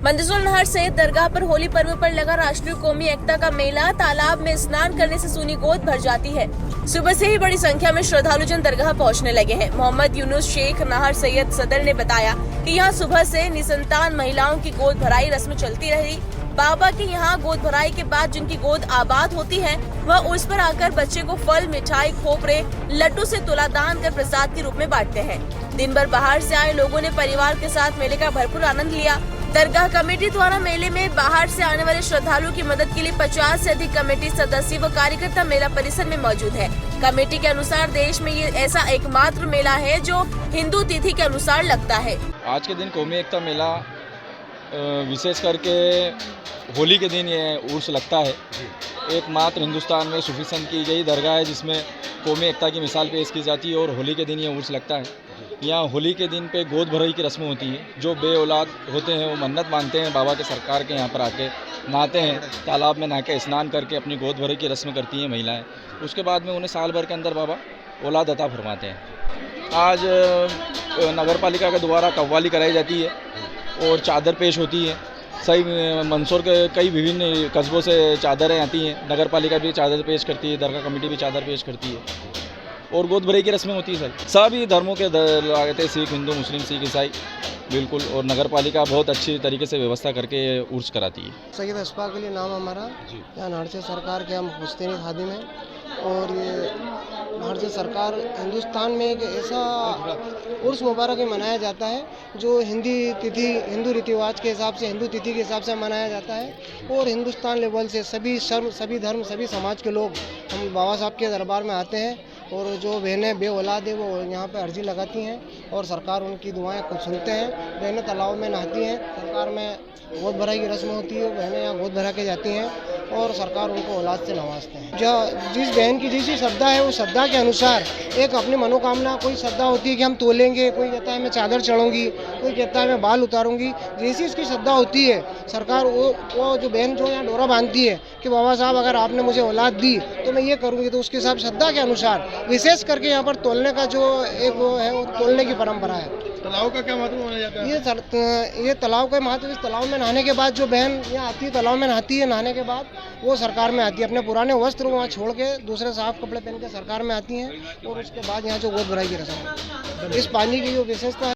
मंदसौर नहर सहित दरगाह पर होली पर्व पर लगा राष्ट्रीय कौमी एकता का मेला। तालाब में स्नान करने से सूनी गोद भर जाती है। सुबह से ही बड़ी संख्या में श्रद्धालु जन दरगाह पहुंचने लगे हैं। मोहम्मद यूनुस शेख नहर सैयद सदर ने बताया कि यहां सुबह से निसंतान महिलाओं की गोद भराई रस्म चलती रही। बाबा के यहाँ गोद भराई के बाद जिनकी गोद आबाद होती है वह उस पर आकर बच्चे को फल, मिठाई, खोपरे, लड्डू से तुला दान कर प्रसाद के रूप में बांटते हैं। दिन भर बाहर से आए लोगों ने परिवार के साथ मेले का भरपूर आनंद लिया। दरगाह कमेटी द्वारा मेले में बाहर से आने वाले श्रद्धालुओं की मदद के लिए 50 से अधिक कमेटी सदस्य व कार्यकर्ता मेला परिसर में मौजूद है। कमेटी के अनुसार देश में ये ऐसा एकमात्र मेला है जो हिंदू तिथि के अनुसार लगता है। आज के दिन कौमी एकता मेला विशेष करके होली के दिन ये उर्स लगता है। एकमात्र हिंदुस्तान में सूफी संत की यही दरगाह है जिसमें कौमी एकता की मिसाल पेश की जाती है और होली के दिन ये उर्स लगता है। यहाँ होली के दिन पे गोद भराई की रस्म होती है। जो बे औलाद होते हैं वो मन्नत मानते हैं बाबा के सरकार के यहाँ पर आके नहाते हैं। तालाब में नहा के स्नान करके अपनी गोद भराई की रस्म करती हैं महिलाएं। उसके बाद में उन्हें साल भर के अंदर बाबा औलाद अता फरमाते हैं। आज नगर पालिका के द्वारा कव्वाली कराई जाती है और चादर पेश होती है। सही मंदसौर के कई विभिन्न कस्बों से चादरें आती हैं। नगर पालिका भी चादर पेश करती है, दरगाह कमेटी भी चादर पेश करती है और गोद भराई की रस्में होती है। सभी धर्मों के लागते, सिख, हिंदू, मुस्लिम, सिख, ईसाई, बिल्कुल। और नगर पालिका बहुत अच्छी तरीके से व्यवस्था करके उर्स कराती है। सैयद अशफाक अली नाम हमारा, यहाँ नारसे सरकार के हम पुश्तैनी खादिम हैं। और ये नारसे सरकार हिंदुस्तान में एक ऐसा उर्स मुबारक मनाया जाता है जो हिंदू रीति रिवाज के हिसाब से, हिंदू तिथि के हिसाब से मनाया जाता है। और हिंदुस्तान लेवल से सभी धर्म, सभी समाज के लोग हम बाबा साहब के दरबार में आते हैं। और जो बहनें बे औलाद है वो यहाँ पे अर्जी लगाती हैं और सरकार उनकी दुआएं खुद सुनते हैं। बहनें तालाब में नहाती हैं, सरकार में गोद भराई की रस्म होती है। बहनें यहाँ गोद भरा के जाती हैं और सरकार उनको औलाद से नवाजते हैं। जिस बहन की जैसी श्रद्धा है वो श्रद्धा के अनुसार एक अपनी मनोकामना, कोई श्रद्धा होती है कि हम तोलेंगे, कोई कहता है मैं चादर चढ़ूँगी, कोई कहता है मैं बाल उतारूँगी। जैसी इसकी श्रद्धा होती है सरकार वो जो बहन जो यहाँ डोरा बांधती है कि बाबा साहब अगर आपने मुझे औलाद दी तो मैं ये करूँगी, तो उसके हिसाब श्रद्धा के अनुसार विशेष करके यहाँ पर तोलने का जो एक वो है वो तोलने की परंपरा है। तालाब का क्या महत्व माना जाता है? ये तालाब का महत्व, इस तालाब में नहाने के बाद जो बहन यहाँ आती है, तालाब में नहाती है, नहाने के बाद वो सरकार में आती है। अपने पुराने वस्त्र वहाँ छोड़ के दूसरे साफ कपड़े पहन के सरकार में आती हैं और उसके बाद यहाँ जो गोद भराई की रस्म है, इस पानी की जो विशेषता है।